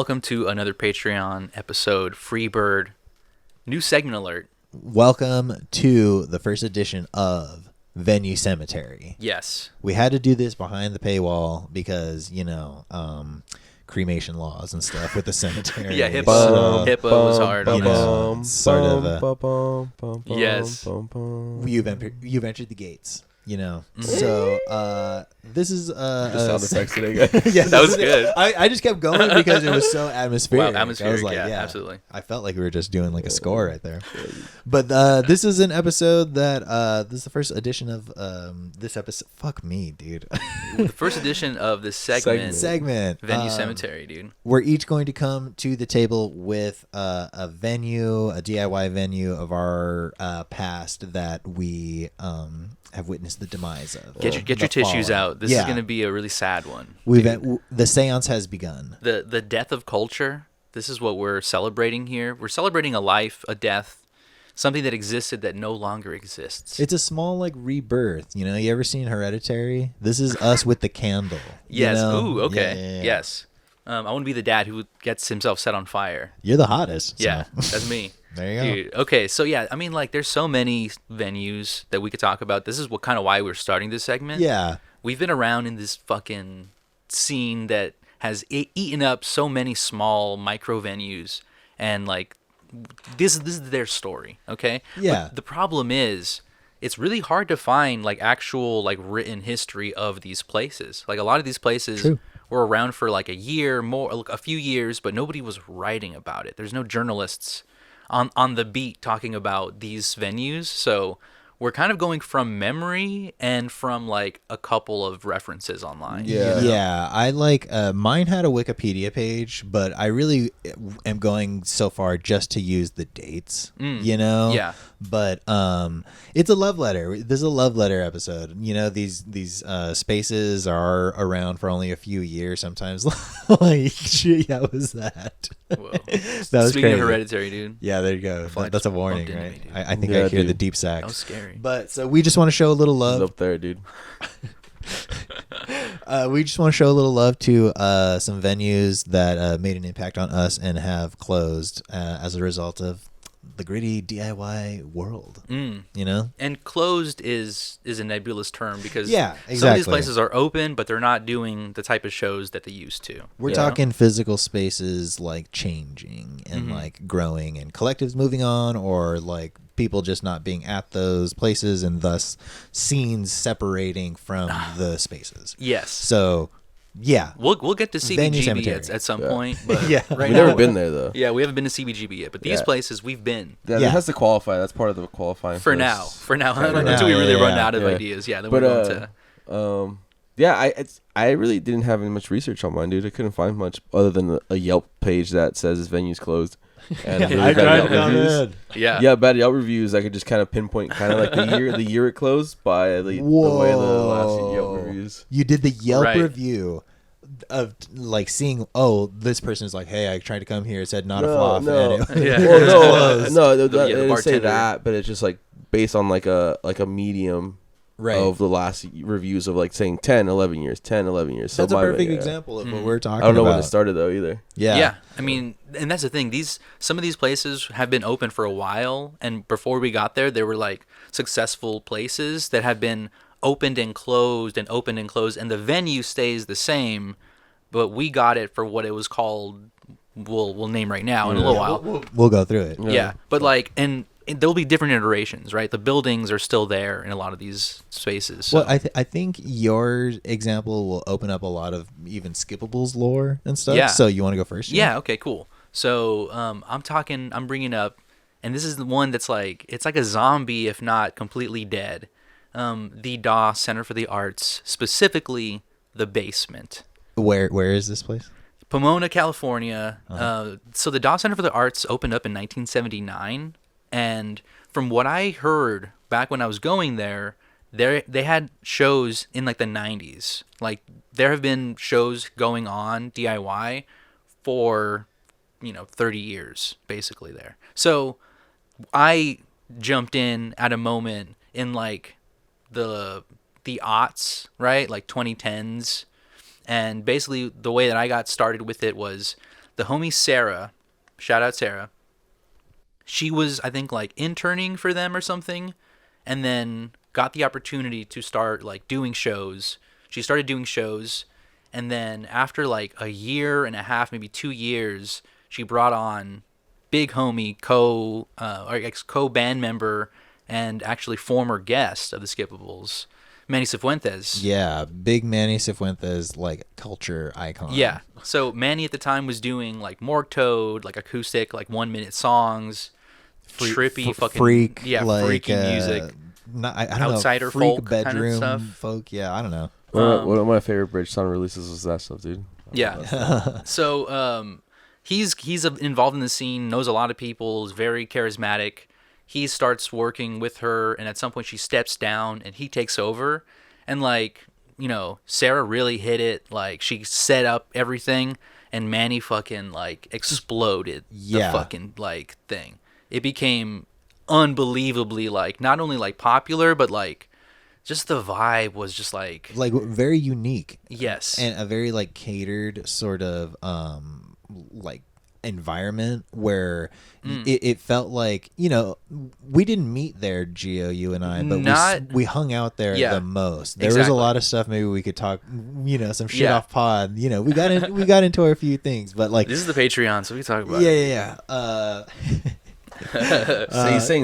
welcome to another Patreon episode. Freebird, new segment alert. Welcome to the first edition of Venue Cemetery. Yes. We had to do this behind the paywall because, cremation laws and stuff with the cemetery. Yeah, HIPAA was hard on us. Sort of. Yes. You've entered the gates. So this is sound effects today, guys. Yeah, That was good. I just kept going because it was so atmospheric. Wow, atmospheric, I was like, yeah, absolutely. I felt like we were just doing like a score right there. But this is an episode that this is the first edition of this episode. Fuck me, dude. The first edition of this segment. Venue Cemetery, dude. We're each going to come to the table with a venue, a DIY venue of our past that we have witnessed the demise of. Get your tissues out. This is going to be a really sad one. The seance has begun. The death of culture. This is what we're celebrating here. We're celebrating a life, a death, something that existed that no longer exists. It's a small rebirth. You ever seen Hereditary? This is us with the candle. Yes. Ooh, okay. Yeah. Yes. I want to be the dad who gets himself set on fire. You're the hottest. So. Yeah, that's me. There you go. Dude, okay, so yeah, I mean, there's so many venues that we could talk about. This is why we're starting this segment. Yeah. We've been around in this fucking scene that has eaten up so many small micro venues, and this is their story, okay? Yeah. But the problem is, it's really hard to find actual written history of these places. A lot of these places True. were around for a year, a few years, but nobody was writing about it. There's no journalists on the beat talking about these venues, so we're kind of going from memory and from a couple of references online. Yeah. I mine had a Wikipedia page, but I really am going so far just to use the dates. Yeah. But it's a love letter. This is a love letter episode. These spaces are around for only a few years sometimes. Shit, how was that? Whoa. That was Speaking crazy. of Hereditary, dude. Yeah, there you go. That's a warning, bumped into right? me, dude. I think Yeah, I hear the dude. deep sax. That was scary. But so we just want to show a little He's love. up there, dude. We just want to show a little love to some venues that made an impact on us and have closed as a result of the gritty DIY world. And closed is a nebulous term because Yeah, some of these exactly. places are open, but they're not doing the type of shows that they used to. We're Yeah. talking physical spaces changing and growing and collectives moving on, or people just not being at those places and thus scenes separating from the spaces. Yes. So, yeah. We'll get to Venue CBGB cemetery. at some point, but Yeah. right We've now, never been there though. Yeah, we haven't been to CBGB yet, but these Yeah. places we've been. That Yeah. has to qualify. That's part of the qualifying. For now, until we really run out of ideas. Yeah, then we're going to. I really didn't have any much research on mine, dude. I couldn't find much other than a Yelp page that says this venue's closed. And really bad Yelp reviews. Yeah. Bad Yelp reviews. I could just kind of pinpoint the year it closed by the way the last Yelp reviews. You did the Yelp Right. review of seeing, this person's hey, I tried to come here, it said not a flop. No. And it, Yeah. Well, no, The they didn't say bartender. that, but it's just based on a medium right. of the last reviews of saying 10, 11 years, 10, 11 years. That's a my perfect yeah. example of what we're talking I don't know about. when it started though either. Yeah. I mean, and that's the thing. Some of these places have been open for a while, and before we got there, they were successful places that have been opened and closed and opened and closed, and the venue stays the same, but we got it for what it was called. We'll name right now in a little while. We'll go through it. Yeah, but and there'll be different iterations, right? The buildings are still there in a lot of these spaces. So. Well, I think your example will open up a lot of even Skippables lore and stuff. Yeah. So you want to go first? Yeah. Okay. Cool. So I'm bringing up, and this is the one that's it's like a zombie, if not completely dead. The DAW Center for the Arts, specifically the basement. Where is this place? Pomona, California. So the DAW Center for the Arts opened up in 1979, and from what I heard back when I was going there, they had shows in the 90s. There have been shows going on DIY for 30 years basically there. So I jumped in at a moment in the aughts, right? 2010s. And basically the way that I got started with it was the homie Sarah, shout out Sarah. She was, I think, like interning for them or something, and then got the opportunity to start like doing shows. She started doing shows, and then after like a year and a half, maybe 2 years, she brought on big homie co band member and actually former guest of the Skippables, Manny Cifuentes. Yeah, big Manny Cifuentes, like culture icon. Yeah. So Manny at the time was doing like Morgue Toad, like acoustic, like 1 minute songs, trippy fucking freak, yeah, like, freaky music. I don't Outsider know, freak folk kind of bedroom stuff. folk. Yeah, I don't know. One of my favorite Bridge Sound releases was that stuff, dude. Yeah. So he's involved in the scene, knows a lot of people, is very charismatic. He starts working with her, and at some point she steps down, and he takes over. And like, you know, Sarah really hit it. Like, she set up everything, and Manny fucking like exploded the fucking like thing. It became unbelievably like not only like popular, but like just the vibe was just like very unique. Yes. And a very like catered sort of like environment where it felt like, you know, we didn't meet there, Gio, you and I, but we hung out there the most. There was a lot of stuff maybe we could talk, you know, some shit off pod. You know, we got into a few things, but like this is the Patreon, so we can talk about it.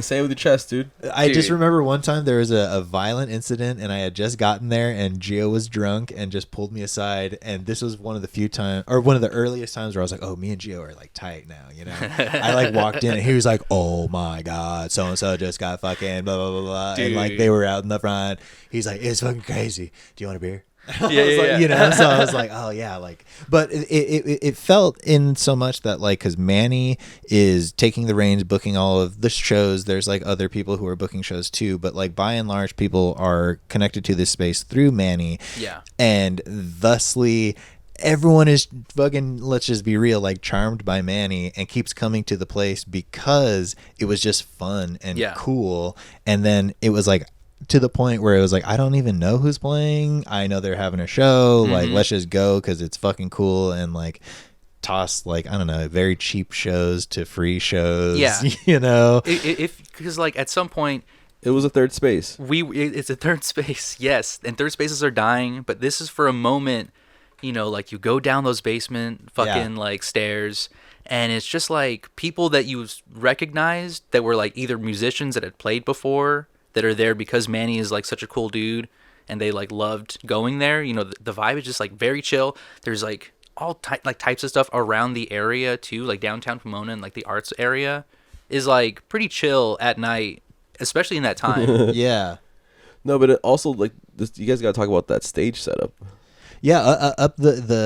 Say it with your chest, dude. I just remember one time there was a violent incident, and I had just gotten there, and Gio was drunk and just pulled me aside. And this was one of the few times, or one of the earliest times, where I was like, "Oh, me and Gio are like tight now," you know. I like walked in, and he was like, "Oh my god, so and so just got fucking blah blah blah blah," and like they were out in the front. He's like, "It's fucking crazy. Do you want a beer?" Yeah. You know, so I was like, oh yeah, like, but it felt in so much that like, because Manny is taking the reins, booking all of the shows. There's like other people who are booking shows too, but like by and large, people are connected to this space through Manny. Yeah, and thusly, everyone is fucking, let's just be real, like charmed by Manny and keeps coming to the place because it was just fun and cool. And then it was like, to the point where it was like, I don't even know who's playing. I know they're having a show. Like, let's just go because it's fucking cool. And like, toss like, I don't know, very cheap shows to free shows. Yeah, you know, because like at some point it was a third space. It's a third space, yes, and third spaces are dying. But this is for a moment, you know, like you go down those basement fucking like stairs. And it's just like people that you recognized that were like either musicians that had played before, that are there because Manny is like such a cool dude and they like loved going there. You know, the vibe is just like very chill. There's like all types of stuff around the area too, like downtown Pomona and like the arts area is like pretty chill at night, especially in that time. Yeah. No, but it also like this, you guys got to talk about that stage setup. Yeah, up the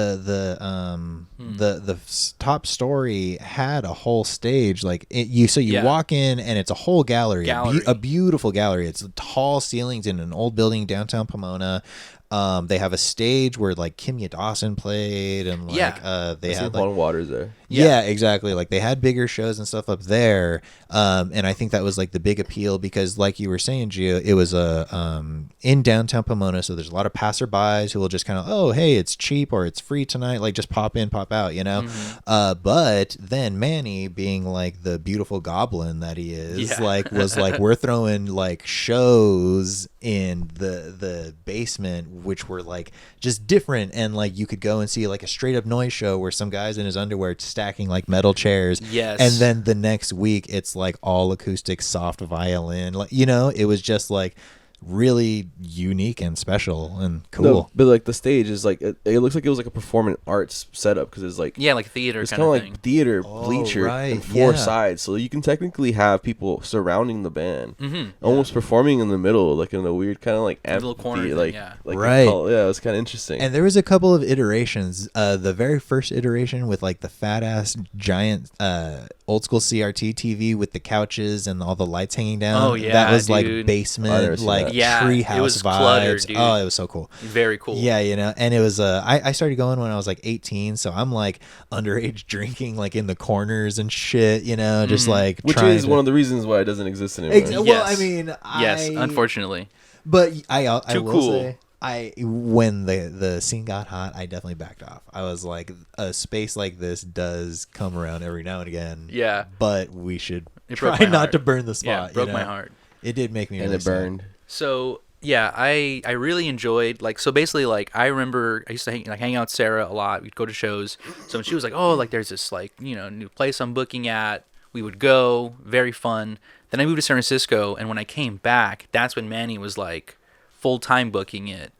top story had a whole stage. Like you walk in and it's a whole gallery. A beautiful gallery. It's tall ceilings in an old building downtown Pomona. They have a stage where like Kimya Dawson played, and like they had like Waters there. Yeah, exactly. Like they had bigger shows and stuff up there, and I think that was like the big appeal because, like you were saying, Gio, it was in downtown Pomona, so there's a lot of passerbys who will just kind of, oh, hey, it's cheap or it's free tonight, like just pop in, pop out, you know. But then Manny, being like the beautiful goblin that he is, like was like, we're throwing like shows in the basement, which were like just different, and like you could go and see like a straight up noise show where some guy's in his underwear stacking like metal chairs. Yes. And then the next week it's like all acoustic soft violin, like, you know, it was just like really unique and special and cool. No, but like the stage is like it looks like it was like a performing arts setup because it's like like theater. It's kind of like thing. theater bleacher and four sides, so you can technically have people surrounding the band, almost performing in the middle, like in a weird kind of like little corner thing, like right. It was kind of interesting. And there was a couple of iterations. The very first iteration with like the fat ass giant old school CRT TV with the couches and all the lights hanging down. Oh yeah, that was dude. like basement, like yeah, treehouse it was vibes. cluttered, dude. Oh, it was so cool. Very cool. Yeah, you know, and it was. I started going when I was like 18, so I'm like underage drinking, like in the corners and shit. You know, just like which is one of the reasons why it doesn't exist anymore. Well, I mean, yes, unfortunately. But I will cool. say, When the scene got hot, I definitely backed off. I was like, a space like this does come around every now and again. Yeah. But we should It broke try my not heart. to burn the spot. Yeah, it broke you my know? heart. It did make me And really it burned. sad. So yeah, I really enjoyed like so basically like I remember I used to hang out with Sarah a lot. We'd go to shows. So when she was like, oh, like there's this like new place I'm booking at, we would go, very fun. Then I moved to San Francisco, and when I came back, that's when Manny was like full time booking it.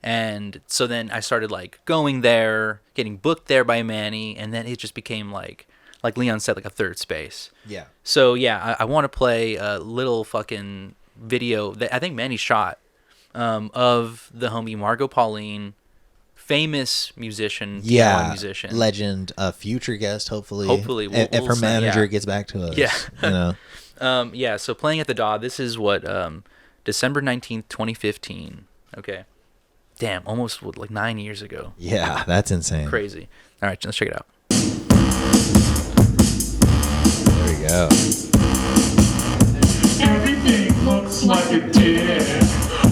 And so then I started like going there, getting booked there by Manny, and then it just became like Leon said, like a third space. Yeah. So yeah, I want to play a little fucking video that I think Manny shot of the homie Margot Pauline, famous musician, DIY musician, legend, future guest. Hopefully, Hopefully, if we'll her see, manager yeah. gets back to us. Yeah. you know. yeah. So playing at the DAW. This is what December 19th, 2015. Okay. Damn, almost like 9 years ago. Yeah, that's insane. Crazy. All right, let's check it out. There we go. Everything looks like a dick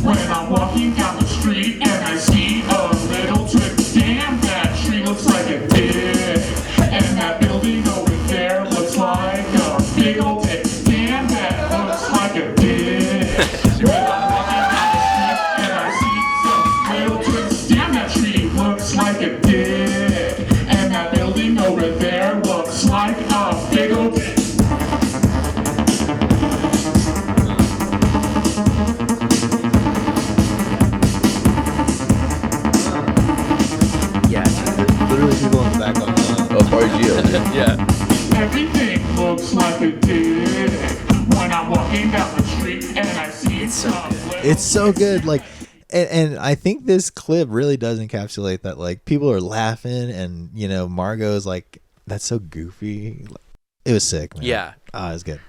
when I'm walking down the street and I see a little trick. Damn, that tree looks like a dick, and that building over there looks like a big old dick. Damn, that looks like a dick. When I'm walking down the street and I see some little tricks. Damn, that tree looks like a dick, and that building over there looks like a big old dick. Yeah. Literally people in the back on Oh, RGO. Yeah. Everything looks like a dick when I'm walking down the street and I see It's so some good. little It's so good. Like, and I think this clip really does encapsulate that. Like, people are laughing, and Margot's like, "That's so goofy." It was sick, man. Yeah. it was good.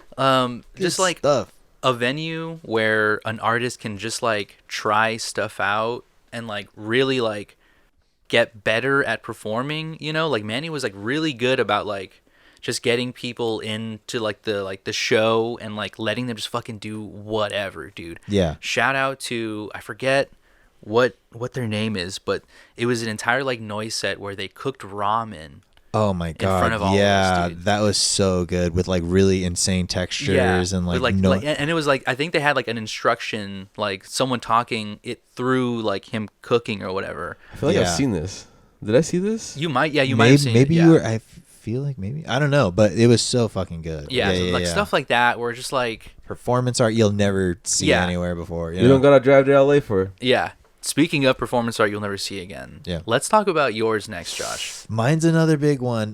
Just Good like stuff. a venue where an artist can just like try stuff out and like really like get better at performing, like Manny was like really good about like just getting people into like the show and like letting them just fucking do whatever, dude. Yeah. Shout out to, I forget what their name is, but it was an entire like noise set where they cooked ramen. Oh my god! front of all of us, yeah, dude. that was so good with like really insane textures and with, like, and it was like I think they had like an instruction, like someone talking it through, like him cooking or whatever. I feel like Yeah. I've seen this. Did I see this? You might, yeah, you might maybe have seen maybe it, you yeah. were. I feel like maybe I don't know, but it was so fucking good. Yeah, so like stuff like that, where just like performance art you'll never see Yeah. anywhere before. You don't gotta drive to LA for. yeah. Speaking of performance art, you'll never see again. Yeah. Let's talk about yours next, Josh. Mine's another big one.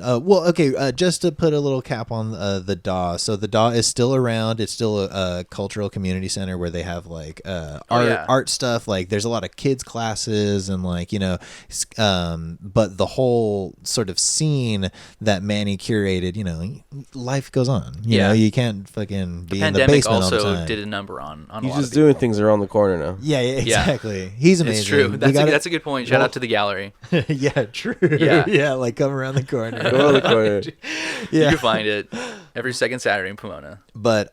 Just to put a little cap on the DAW. So the DAW is still around. It's still a cultural community center where they have like art stuff. Like there's a lot of kids classes and like but the whole sort of scene that Manny curated. Life goes on. You know, you can't fucking be in the Pandemic basement all the also time. did a number on a He's lot just of people. doing things around the corner now. Yeah, exactly. He's amazing. It's true. We That's a good point. Shout well- out to the gallery. yeah, true. Yeah. yeah, like come around the corner. Go around the corner. You can find it every second Saturday in Pomona. But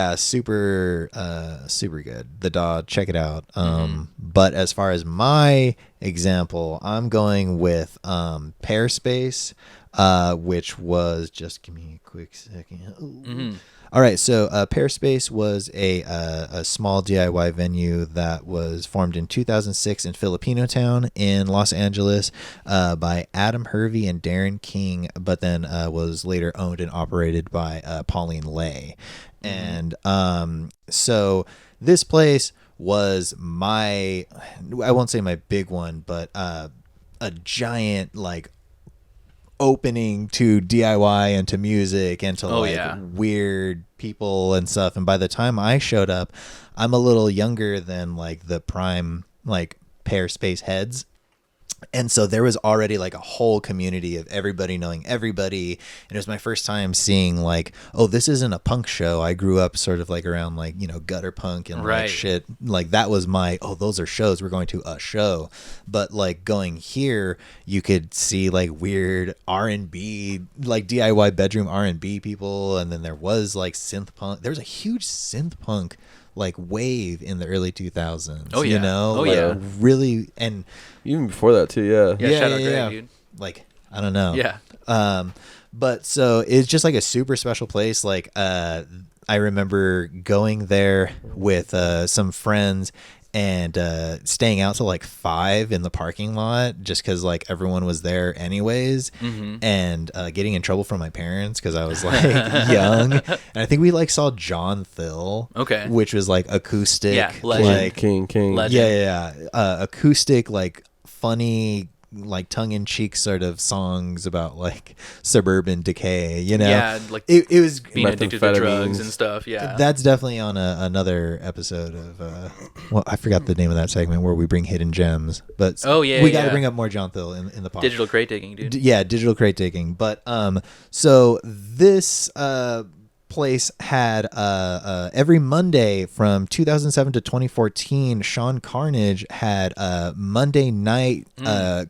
super good. The DAW, check it out. Mm-hmm. But as far as my example, I'm going with Pairspace, which was just give me a quick second. Mm-hmm. All right, so Pairspace was a small DIY venue that was formed in 2006 in Filipino Town in Los Angeles by Adam Hervey and Darren King, but then was later owned and operated by Pauline Lay. And so this place was I won't say my big one, but a giant like opening to DIY and to music and to weird people and stuff. And by the time I showed up, I'm a little younger than like the prime like Pairspace heads. And so there was already like a whole community of everybody knowing everybody. And it was my first time seeing like, oh, this isn't a punk show. I grew up sort of like around like, gutter punk and like shit. Like that was those are shows. We're going to a show. But like going here, you could see like weird R&B, like DIY bedroom R&B people. And then there was like synth punk. There was a huge synth punk like wave in the early 2000s. Oh, You yeah. know? Oh, Like, yeah. really, and Even before that too, yeah. Yeah, shout out Greg, dude. Like, I don't know. Yeah. But so it's just like a super special place. Like, I remember going there with some friends and staying out till like 5 in the parking lot just because like everyone was there anyways, and getting in trouble from my parents because I was like young. And I think we like saw John Thill, Okay. which was like acoustic, Yeah, legend. like King. Legend. yeah, acoustic, like funny, like tongue-in-cheek sort of songs about like suburban decay, you know. Yeah, like it was being addicted to drugs methamphetamines. and stuff. Yeah. that's definitely on another episode of well, I forgot the name of that segment where we bring hidden gems, but Oh, yeah, we got to yeah. bring up more John Thill in the pod. Digital crate digging, dude. Yeah, digital crate digging. But so this place had every Monday from 2007 to 2014, Sean Carnage had a Monday night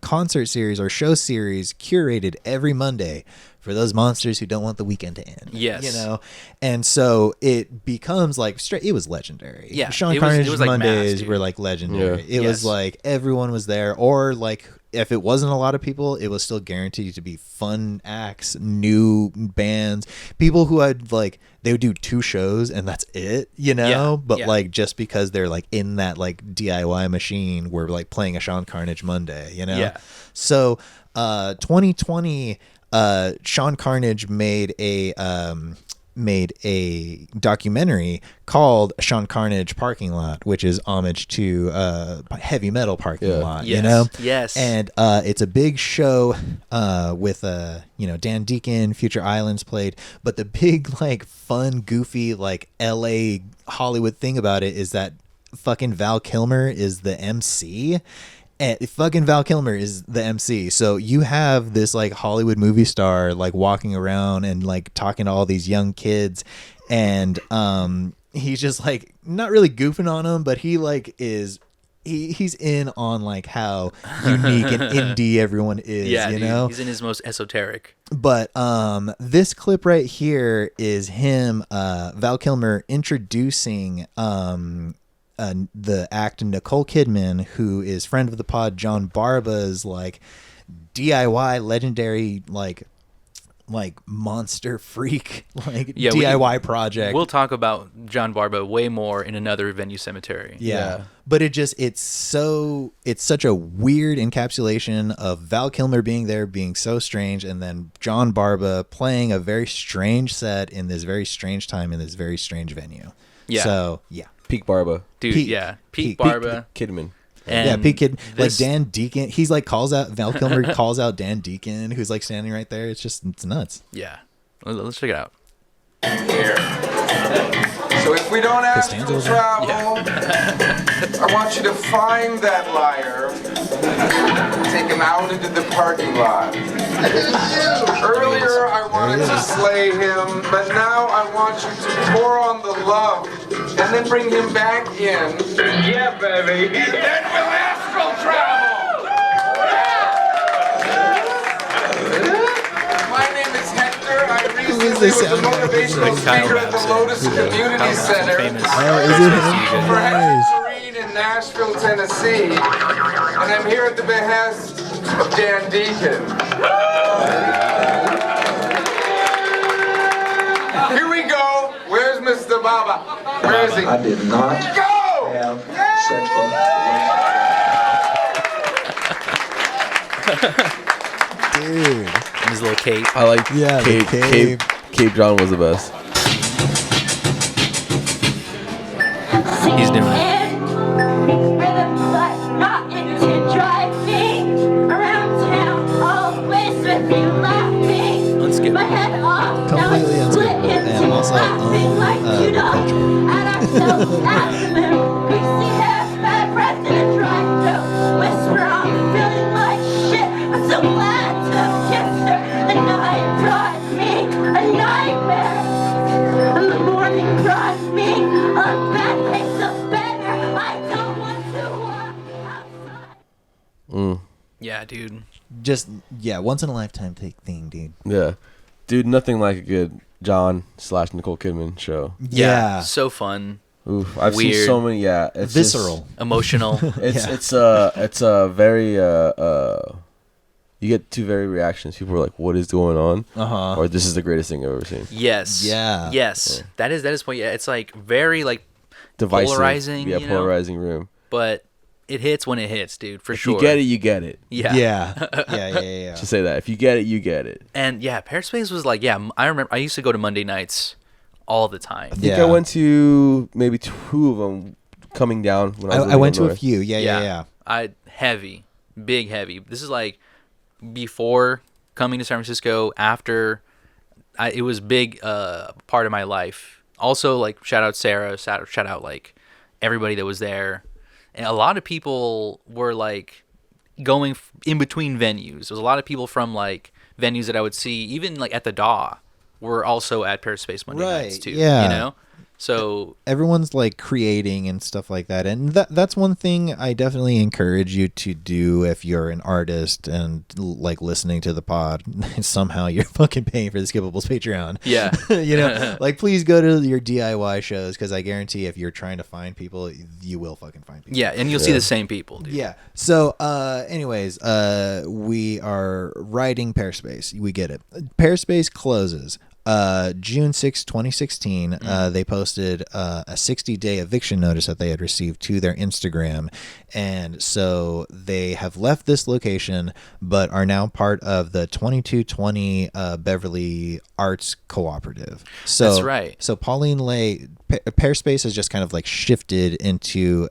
concert series or show series curated every Monday for those monsters who don't want the weekend to end. Yes. You know? And so it becomes like straight, it was legendary. Yeah, Sean it was- Carnage it was like Mondays mass, dude. were like legendary. Yeah. It was Yes. like everyone was there, or like if it wasn't a lot of people, it was still guaranteed to be fun acts, new bands, people who had like they would do 2 shows and that's it, you know. Yeah, But yeah. like just because they're like in that like DIY machine, we're like playing a Sean Carnage Monday, you know. Yeah. So 2020, Sean Carnage made a documentary called Sean Carnage Parking Lot, which is homage to heavy metal parking Yeah. lot, Yes. you know. Yes. And it's a big show with Dan Deacon, Future Islands played, but the big like fun, goofy like LA Hollywood thing about it is that fucking Val Kilmer is the MC. And fucking Val Kilmer is the MC. So you have this like Hollywood movie star like walking around and like talking to all these young kids, and he's just like not really goofing on them, but he like is he's in on like how unique and indie everyone is, Yeah, you dude, know. he's in his most esoteric. But this clip right here is him, Val Kilmer, introducing the act Nicole Kidman, who is friend of the pod John Barba's like DIY legendary like monster freak like Yeah, we DIY project. We'll talk about John Barba way more in another Venue Cemetery. Yeah. But it's such a weird encapsulation of Val Kilmer being there, being so strange, and then John Barba playing a very strange set in this very strange time in this very strange venue. Yeah. So, yeah. Peak Barba. Dude, Pete- yeah. Pete- Pete Barba. Kidman. And yeah, Pete Kid, like this- Dan Deacon, he's like calls out, Val Kilmer calls out Dan Deacon, who's like standing right there. It's nuts. Yeah. Let's check it out. So if we don't ask Costanza to was there? travel, I want you to find that liar, take him out into the parking lot. Earlier I wanted to slay him, but now I want you to pour on the love and then bring him back in. Yeah, baby. And then we'll astral travel. My name is Hector. I recently this was a sound guy? motivational Like Kyle speaker at the Madsen. Lotus Kyle Community Madsen, Center. famous. Oh, is it him? For Nice. Hector Serene in Nashville, Tennessee. And I'm here at the behest of Dan Deacon. Here we go. Where's Mr. Baba? Where is he? I did not Go! have sexual Dude. And his little cape. I like Yeah, the Cape John was the best. He's doing it. Unskippable. Completely unskippable. And also Yeah, dude. just once in a lifetime thing, dude. Yeah. Dude, nothing like a good John / Nicole Kidman show. Yeah. So fun. Oof, I've seen Weird. so many. Yeah, it's Visceral. Emotional. It's a very you get two very reactions. People are like, "What is going on?" Or "This is the greatest thing I've ever seen." Yes. Yeah. Yes. That is what. Yeah. It's like very like Divisive. polarizing. Yeah, you know? polarizing room. But it hits when it hits, dude. For If sure. you get it, you get it. Yeah. Yeah. Just say that. If you get it, you get it. And yeah, Perispace was like, yeah. I remember I used to go to Monday nights all the time. I think I went to maybe 2 of them coming down when I was I went to living a up few. Yeah. Heavy, big heavy. This is like before coming to San Francisco. After, it was big part of my life. Also, like shout out Sarah, shout out like everybody that was there, and a lot of people were like going in between venues. There was a lot of people from like venues that I would see, even like at the DAW, were also at Perispace Monday nights too. Yeah. You know, so Everyone's like creating and stuff like that, and that's one thing I definitely encourage you to do if you're an artist and like listening to the pod. Somehow you're fucking paying for the Skippables Patreon. yeah. You know, like please go to your DIY shows, because I guarantee if you're trying to find people, you will fucking find people. Yeah, and you'll see the same people, dude. Yeah. So, anyways, we are writing Perispace. We get it. Perispace closes June 6, 2016. They posted a 60-day eviction notice that they had received to their Instagram, and so they have left this location, but are now part of the 2220 Beverly Arts Cooperative. So That's right. So Pauline Lay, Perispace has just kind of like shifted into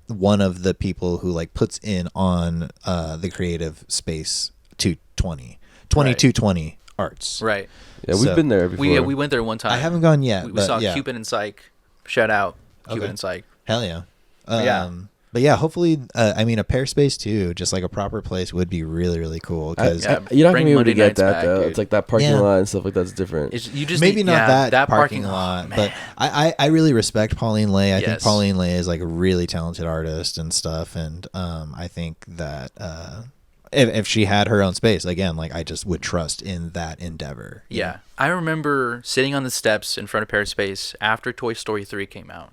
one of the people who like puts in on the creative space 2220 Arts. Right. Yeah, we've So, been there before. We went there one time. I haven't gone yet. We but saw yeah. Cupid and Psych. Shout out Cupid Okay. and Psych. Hell yeah. Yeah. But yeah, hopefully, I mean, a Perispace too, just like a proper place, would be really, really cool. Because Yeah, you're not bring gonna be able Monday to get nights that back, though. dude. It's like that parking Yeah. lot and stuff like that's different. You just maybe need- not yeah, that parking lot, man. but I really respect Pauline Lay. I think Yes. Pauline Lay is like a really talented artist and stuff, and I think that if she had her own space again, like I just would trust in that endeavor. Yeah, I remember sitting on the steps in front of Perispace after Toy Story 3 came out,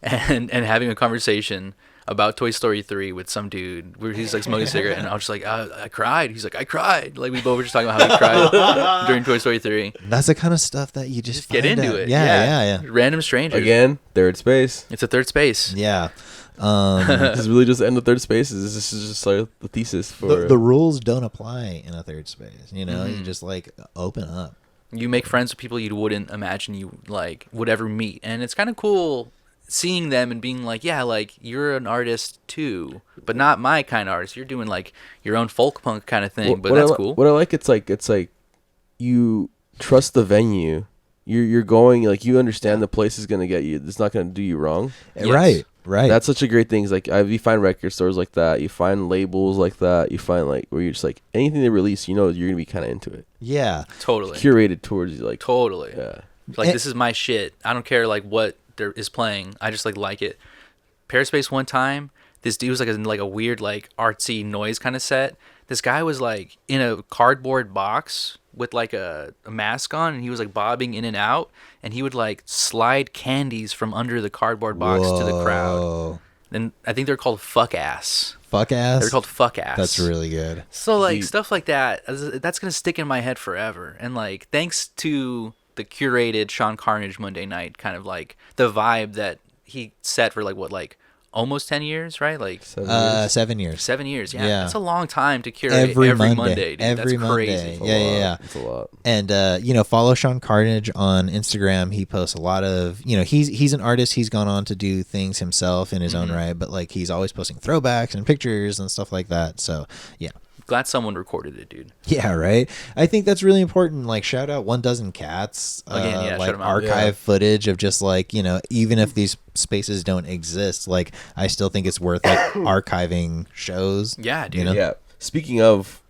and having a conversation about Toy Story 3 with some dude where he's like smoking a cigarette, and I was just like, I cried. He's like, I cried. Like we both were just talking about how we cried during Toy Story 3. That's the kind of stuff that you just Get find into out. it. Yeah. Random strangers. Again, third space. It's a third space. Yeah. This is really just the end of third spaces. This is just like the thesis for The rules don't apply in a third space. You know, Mm-hmm. you just like open up. You make friends with people you wouldn't imagine you like would ever meet, and it's kind of cool seeing them and being like, yeah, like you're an artist too, but not my kind of artist. You're doing like your own folk punk kind of thing, but that's cool. What I like, it's like you trust the venue. You're going, like, you understand the place is gonna get you. It's not gonna do you wrong. Right. That's such a great thing. It's like you find record stores like that. You find labels like that. You find like where you're just like anything they release, you know, you're gonna be kind of into it. Yeah. Totally, Curated towards you, like totally. yeah. Like this is my shit. I don't care like what there is playing. I just like it. Perispace one time, this dude was like a weird like artsy noise kind of set. This guy was like in a cardboard box with like a mask on, and he was like bobbing in and out, and he would like slide candies from under the cardboard box to the crowd. Whoa. And I think they're called fuck ass. Fuck ass. They're called fuck ass. That's really good. So like stuff like that, that's gonna stick in my head forever. And like thanks to the curated Sean Carnage Monday Night, kind of like the vibe that he set for like almost 10 years, right? Like 7 years. 7 years. Yeah, Yeah. that's a long time to curate every Monday. Dude. Every that's Monday. crazy. Yeah. It's a lot. And follow Sean Carnage on Instagram. He posts a lot of, he's an artist. He's gone on to do things himself in his own right, but like he's always posting throwbacks and pictures and stuff like that. So yeah. Glad someone recorded it, dude. Yeah, right. I think that's really important. Like, shout out 1 Dozen Cats. Again, yeah, like shout 'em out. archive footage of just like even if these spaces don't exist, like I still think it's worth like archiving shows. Yeah, dude. Yeah. Speaking of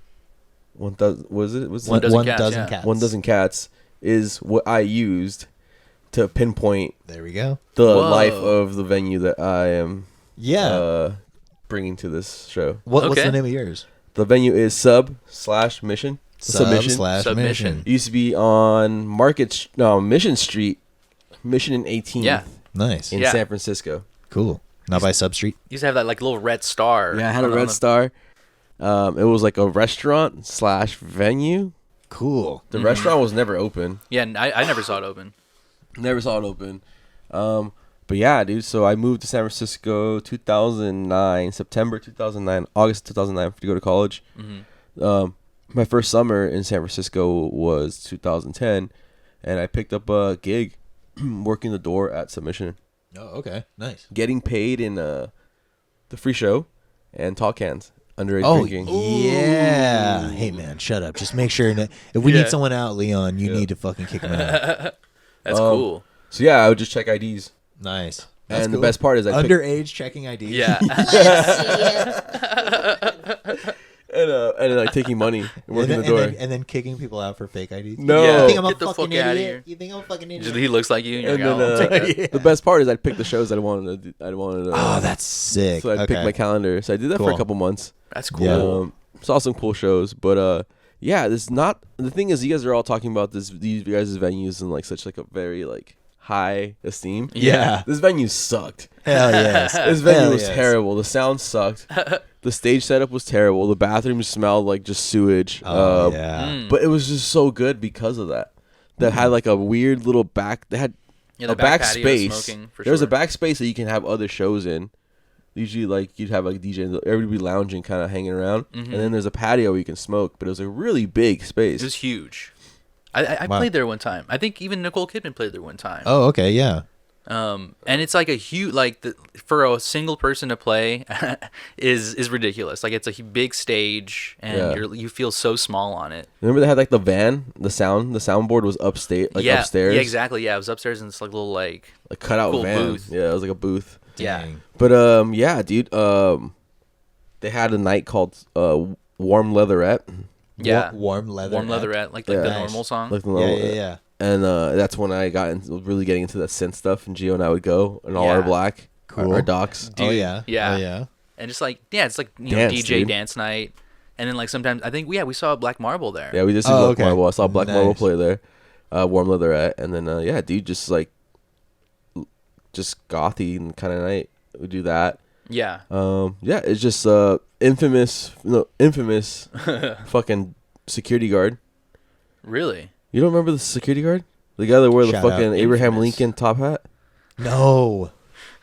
1,000, was it? Was One it? Dozen Cats, yeah. Cats. 1 Dozen Cats is what I used to pinpoint There we go. the Whoa. life of the venue that I am Yeah. bringing to this show. What's Okay. the name of yours? The venue is Sub/Mission. Submission. Submission. It used to be on Mission Street, Mission and 18th. Yeah. Nice. in Yeah. San Francisco. Cool. Not by Substreet. Used to have that like little red star. Yeah, I had a on the- red star. It was like a restaurant / venue. Cool. The restaurant was never open. Yeah, I never saw it open. Never saw it open. But yeah, dude. So I moved to San Francisco 2009, September 2009, August 2009 to go to college. My first summer in San Francisco was 2010, and I picked up a gig working the door at Submission, Oh, okay. Nice. getting paid in the free show and talk cans, underage Oh, drinking. yeah. Hey, man, shut up. Just make sure that if we Yeah. need someone out, Leon, you need to fucking kick him out. That's cool. So yeah, I would just check IDs. Nice. And the best part is I picked- underage checking IDs. Yeah. and like taking money and working the door. And then kicking people out for fake IDs. No. You Yeah. think I'm a Get the fucking fuck outta idiot? here. You think I'm a fucking idiot? Just, he looks like you. And you're And like, then oh, take that. the best part is I'd pick the shows I wanted to. Oh, that's sick. So I'd okay. pick my calendar. So I did that for Cool. a couple months. That's cool. Yeah. Saw some cool shows, but yeah, this not the thing is you guys are all talking about these guys' venues in like such like a very like high esteem. Yeah. This venue sucked. Hell yes. This venue Hell was yes. terrible. The sound sucked. The stage setup was terrible. The bathrooms smelled like just sewage. Oh, yeah. But it was just so good because of that. That had like a weird little back. They had Yeah, a the back back patio space. smoking, for There's a sure. back space that you can have other shows in. Usually, like you'd have like DJ, everybody would be lounging, kind of hanging around, and then there's a patio where you can smoke. But it was a really big space. It was huge. I Wow. played there one time. I think even Nicole Kidman played there one time. Oh, okay. Yeah. And it's like a huge, like for a single person to play is ridiculous. Like it's a big stage, and Yeah. you feel so small on it. Remember they had like the van, the soundboard was upstairs. Yeah, exactly. Yeah, it was upstairs in this like little like a cutout cool van. booth. Yeah, it was like a booth. yeah. Dang. But yeah, dude. They had a night called Warm Leatherette. Yeah. Warm leather. Warm Leatherette, like Yeah. the Nice. normal song. Like the Yeah, little- yeah, yeah. And that's when I got into really getting into that synth stuff, and Gio and I would go in all Yeah. our black, Cool. our docs. Oh, yeah. yeah. Oh, yeah. And just like it's like Dance, DJ dude. dance night, and then like sometimes I think we saw Black Marble there. Yeah, we just see Oh, Black okay. Marble. I saw Black Marble Nice. play there. Warm Leatherette, and then yeah, dude, just like just gothy and kind of night. We do that. Yeah. Yeah, it's just infamous fucking security guard. Really? You don't remember the security guard? The guy that wore the Shout fucking out. Abraham Infamous. Lincoln top hat? No.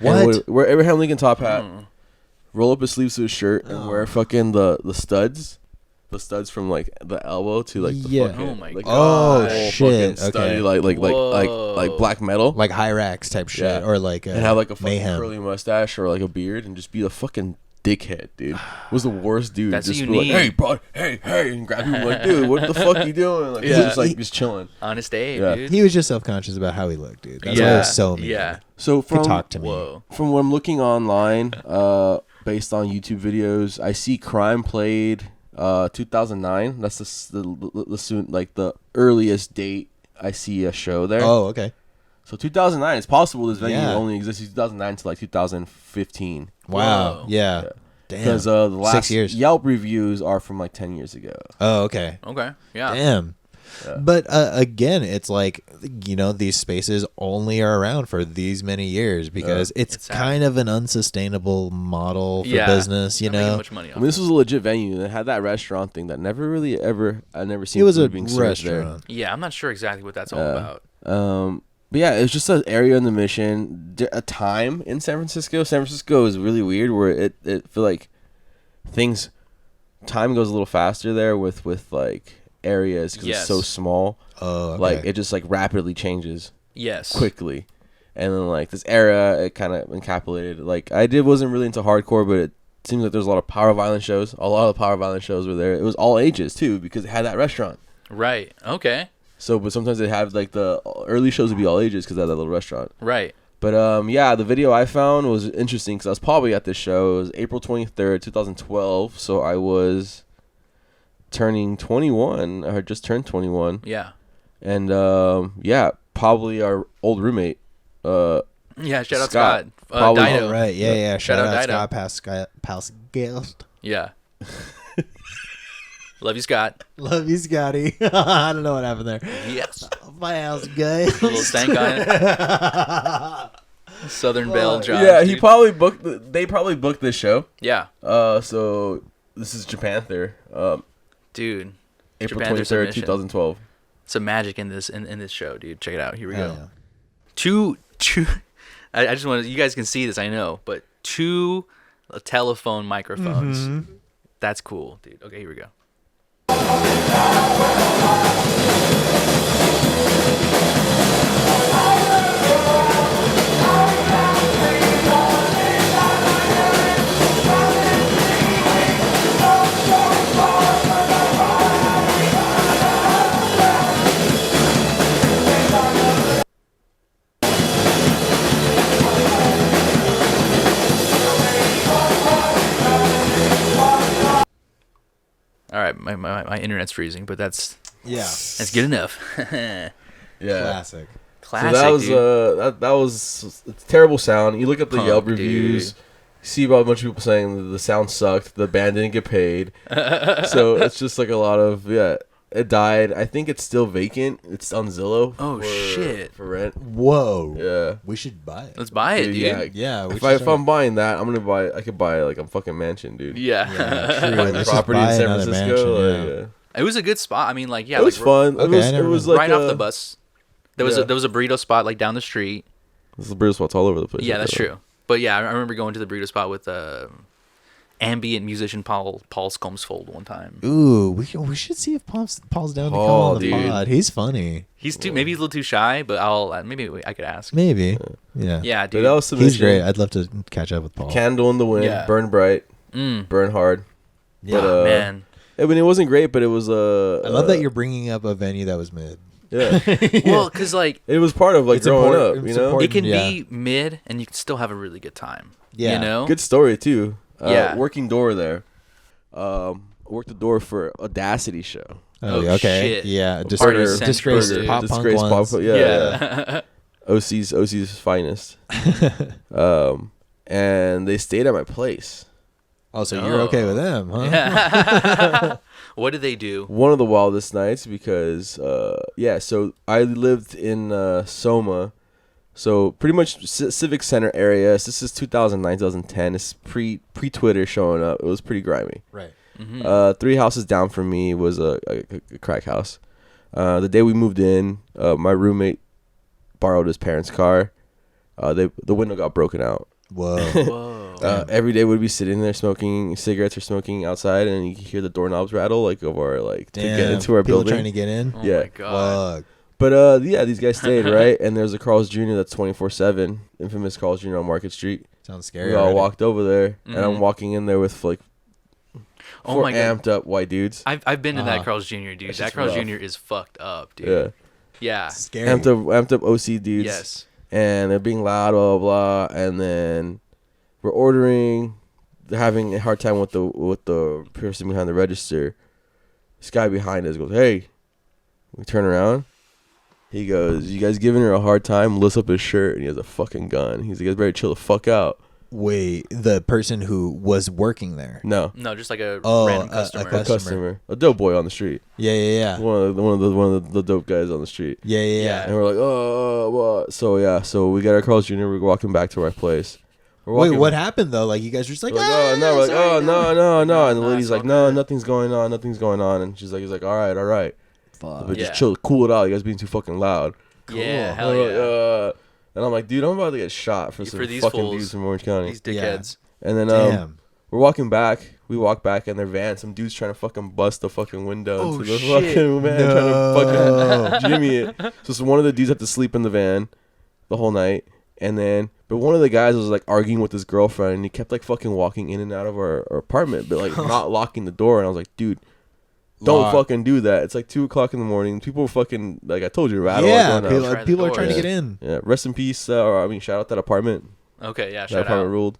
And What? wear Abraham Lincoln top hat, roll up his sleeves to his shirt, and wear fucking the studs. The studs from like the elbow to like the Yeah. fucking Oh my like, Oh, the whole shit. fucking Okay. study, like Whoa. black metal. Like Hyrax type shit, Yeah. or like And have like a fucking mayhem. curly mustache or like a beard and just be a fucking dickhead, dude. Was the worst dude. That's just what be you like, need. hey, bro, hey, and grab him like, dude, what the fuck you doing? Like, Yeah. just like just chilling. Honest Dave, Yeah. dude. He was just self conscious about how he looked, dude. That's why it Yeah. was so mean. Yeah. So Could from talk to me. Whoa. from what I'm looking online, based on YouTube videos, I see Crime played 2009. That's the soon like the earliest date I see a show there. Oh, okay. So 2009. It's possible this venue Yeah. only existed 2009 to like 2015. Wow. Whoa. Yeah. Damn. Because the last 6 years. Yelp reviews are from like 10 years ago. Oh, okay. Okay. Yeah. Damn. Yeah. But again, it's like, these spaces only are around for these many years because it's It's sad. kind of an unsustainable model for Yeah. business, Not making know? much money I off mean, this was a legit venue. They had that restaurant thing that never really I never seen. It was a food being served there. restaurant. it. Yeah, I'm not sure exactly what that's all about. But yeah, it was just an area in the Mission. A time in San Francisco. San Francisco is really weird where it feel like time goes a little faster there with like areas because Yes. it's so small. Oh, okay. Like it just like rapidly changes Yes. quickly, and then like this era it kind of encapsulated. Like wasn't really into hardcore, but it seems like there's a lot of power violence shows. A lot of power violence shows were there. It was all ages too because it had that restaurant. Right. Okay. So, but sometimes they have like the early shows would be all ages because of that little restaurant. Right. But yeah, the video I found was interesting because I was probably at this show. It was April 23rd, 2012. So I was turning 21. I had just turned 21, Yeah. and yeah, probably our old roommate. Yeah. Shout out Scott. Scott. Probably- Dido. Oh, right. Yeah, yeah. Shout Shout out out Dido. Scott Pascalst. Yeah. Love you, Scott. Love you, Scotty. I don't know what happened there. Yes. My house, guy. A little stank on it. Southern Belle Drive. Yeah, he dude. probably booked. They probably booked this show. Yeah, So this is Japanther. dude. April Japanther 23rd, submission. 2012. Some magic in this show, dude. Check it out. Here we go. Yeah. Two. I just want to. You guys can see this, I know, but two telephone microphones. That's cool, dude. Okay, here we go. All right, my internet's freezing, but that's good enough. Yeah. Classic. Classic, So that was dude. that was it's terrible sound. You look at the Punk, Yelp dude. reviews, you see about a bunch of people saying the sound sucked, the band didn't get paid. So it's just like a lot of it died. I think it's still vacant. It's on Zillow. Oh, shit. For rent. Whoa. Yeah. We should buy it. Let's buy it, dude. Yeah. We If, should if start- I'm buying that, I'm gonna buy. I could buy like a fucking mansion, dude. Yeah. True, Like let's just property in buy San another Francisco. mansion, Like, yeah. It was a good spot. I mean, like, yeah, It was like, fun. Okay, I It never was been. like right off the bus. There was Yeah. a burrito spot like down the street. There's the burrito spots all over the place. Yeah, that's true. But yeah, I remember going to the burrito spot with ambient musician Paul Skomsfold one time. Ooh, we should see if Paul's down to come Paul, on the dude. pod. He's funny. Maybe he's a little too shy, but maybe I could ask. Maybe. Yeah. Yeah, But dude. that was He's great. I'd love to catch up with Paul. Candle in the Wind, Yeah. Burn Bright, Mm. Burn Hard. Yeah. But, Man. I mean, it wasn't great, but it was. I love that you're bringing up a venue that was mid. Yeah, Well, because like it was part of like It's growing important- up. it's You know, important. it can Yeah. be mid and you can still have a really good time. Yeah. You know? good story too. Yeah. Working door there. Worked the door for Audacity show. Oh, okay. shit. Yeah. Party Disgraced Central, pop Disgraced punk pop. ones. Yeah. OC's finest. And they stayed at my place. Oh, so you're okay with them, huh? Yeah. What did they do? One of the wildest nights because so I lived in Soma, so pretty much Civic Center area. This is 2009 2010. It's pre Twitter showing up. It was pretty grimy. Right. 3 houses down from me was a crack house. The day we moved in, my roommate borrowed his parents' car. The window got broken out. Whoa. Whoa. Every day we'd be sitting there smoking cigarettes or smoking outside, and you could hear the doorknobs rattle like of our like to get into our People building. trying to get in. Oh yeah. my god. Fuck. But these guys stayed, right? And there's a Carl's Jr. that's 24/7, infamous Carl's Jr. on Market Street. Sounds scary. We all already. walked over there, and I'm Mhm. walking in there with like Oh 4 my god. amped up white dudes. I've been to that Uh-huh. Carl's Jr. dude. That's That just Carl's rough. Jr. is fucked up, dude. Yeah, Yeah. Scary. amped up OC dudes. Yes. And they're being loud, blah blah blah, and then we're ordering. They're having a hard time with the person behind the register. This guy behind us goes, "Hey," we turn around. He goes, "You guys giving her a hard time?" Lifts up his shirt and he has a fucking gun. He's like, "You guys better chill the fuck out." Wait, the person who was working there. No, No, just like a Oh, random a customer. a customer, a dope boy on the street. Yeah. One of the dope guys on the street. Yeah. Yeah. And we're like, "Oh, what?" So we got our Carl's Jr. We're walking back to our place. We're Wait, walking- what happened though? Like you guys were just like, We're like, ah, oh no, we're like, sorry, oh no. And the Nah, lady's it's like, all no, good. nothing's going on. And he's like, all right. Fuck. But Yeah. just chill, cool it out. You guys being too fucking loud. Yeah, And hell we're yeah. like, and I'm like, dude, I'm about to get shot for some For these fucking fools, dudes from Orange County. These dickheads. And then Damn. we're walking back. We walk back in their van. Some dude's trying to fucking bust the fucking window Oh, into the shit. fucking van, No. trying to fucking jimmy it. So one of the dudes had to sleep in the van the whole night. And then, but one of the guys was like arguing with his girlfriend, and he kept like fucking walking in and out of our apartment, but like not locking the door. And I was like, dude, don't Lock. fucking do that. It's like 2:00 in the morning. People were fucking like I told you, rattle. Yeah, going out. Try the people are trying to doors. get in. Yeah, rest in peace. Shout out that apartment. Okay, yeah, That shout apartment out. ruled.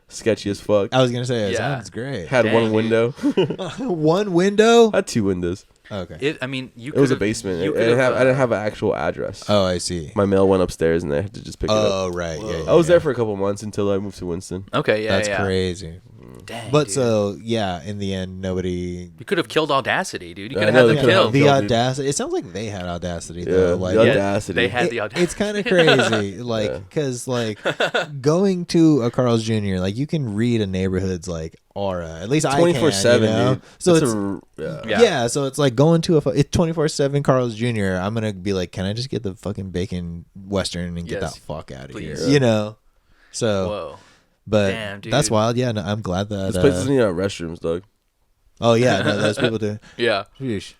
Sketchy as fuck. I was gonna say it Yeah. sounds great. Had Dang, one dude. window. One window. Had 2 windows. Okay. I mean, you It was a could've- basement. you I didn't could've, I didn't have an actual address. Oh, I see. My mail went upstairs, and I had to just pick it up. Oh, right. Yeah. I was there for a couple months until I moved to Winston. Okay, yeah, That's yeah. crazy. Dang, But dude. so yeah, in the end, nobody. You could have killed Audacity, dude. You I could know, have had they them could've killed. had The Kill, dude. audacity. It sounds like they had audacity Yeah, though. Like the Yeah, audacity. they had the audacity. it's kind of crazy, like because like going to a Carl's Jr. like you can read a neighborhood's like aura. At least I can. 24/7, you know? dude. So That's it's yeah. Yeah. so it's like going to it's 24/7 Carl's Jr. I'm gonna be like, can I just get the fucking bacon western and get Yes, that fuck out of please. here? You know. So, Whoa. but Damn, dude. that's wild. Yeah, no, I'm glad that. This place doesn't even have restrooms, dog. Oh yeah, no, those people do. Yeah. Sheesh.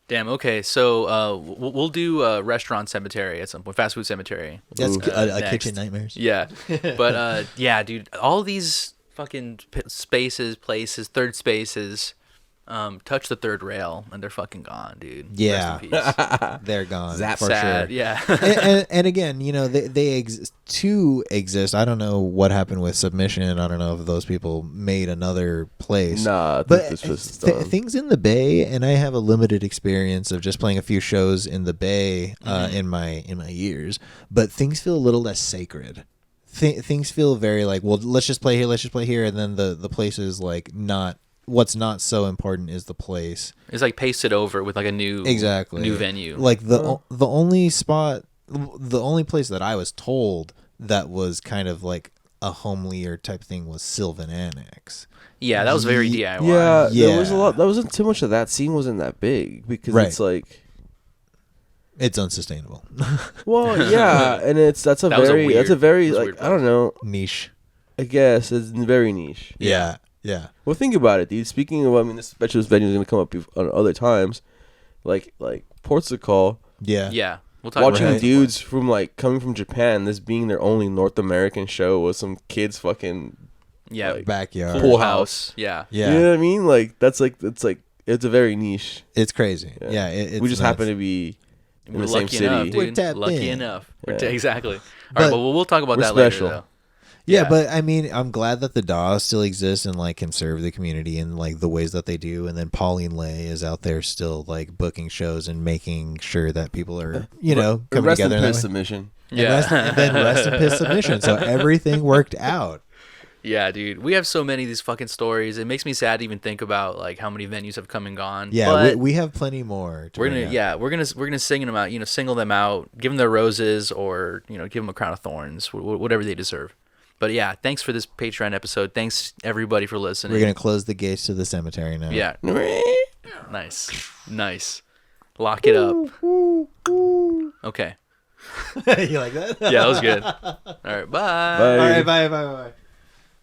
Damn. Okay. So we'll do restaurant cemetery at some point. Fast food cemetery. That's a next. kitchen nightmares. Yeah. But yeah, dude. All these fucking spaces, places, third spaces, touch the third rail and they're fucking gone, dude. Yeah. Rest in peace. They're gone. Zap. for Sad. sure. Yeah. and again, you know, they exist. I don't know what happened with Submission. I don't know if those people made another place. Nah, I think but this place is done. things in the Bay, and I have a limited experience of just playing a few shows in the Bay in my years. But things feel a little less sacred. Things feel very like, well, let's just play here, and then the place is like not. What's not so important is the place. It's like pasted over with like a new new venue. Like the only place that I was told that was kind of like a homelier type thing was Sylvan Annex. Yeah, that was very DIY. Yeah, Yeah. there was a lot. That wasn't too much of that scene. Wasn't that big because Right. it's like, It's unsustainable. well, yeah, and that's a That was very weird like I don't know. Niche. I guess it's very niche. Yeah. Well, think about it, dude. Speaking of, I mean, this venue is gonna come up on other times, like Portugal. Yeah. Yeah. We'll talk Watching about that. dudes from like coming from Japan, this being their only North American show was some kids fucking Yeah. like, Backyard. Pool house. Yeah. Yeah. You know what I mean? Like that's like it's a very niche. It's crazy. Yeah. It's we just nuts. happen to be in We're the same lucky city. enough, We're dude. tapped Lucky in. enough. Yeah. Exactly. All But right, but we'll talk about we're that special. later, though. Yeah, Yeah. but I mean, I'm glad that the DAW still exists and like can serve the community in like the ways that they do. And then Pauline Lay is out there still like booking shows and making sure that people are, you know, coming Rest in together. in that peace way. submission. Yeah. And then rest in piss submission. So everything worked out. Yeah, dude. We have so many of these fucking stories. It makes me sad to even think about like how many venues have come and gone. Yeah, But we have plenty more. To we're bring gonna up. we're gonna sing them out. You know, single them out, give them their roses, or you know, give them a crown of thorns, whatever they deserve. But yeah, thanks for this Patreon episode. Thanks everybody for listening. We're gonna close the gates to the cemetery now. Yeah. Nice. Lock it up. Okay. You like that? Yeah, that was good. All right. Bye. Bye. All right, bye.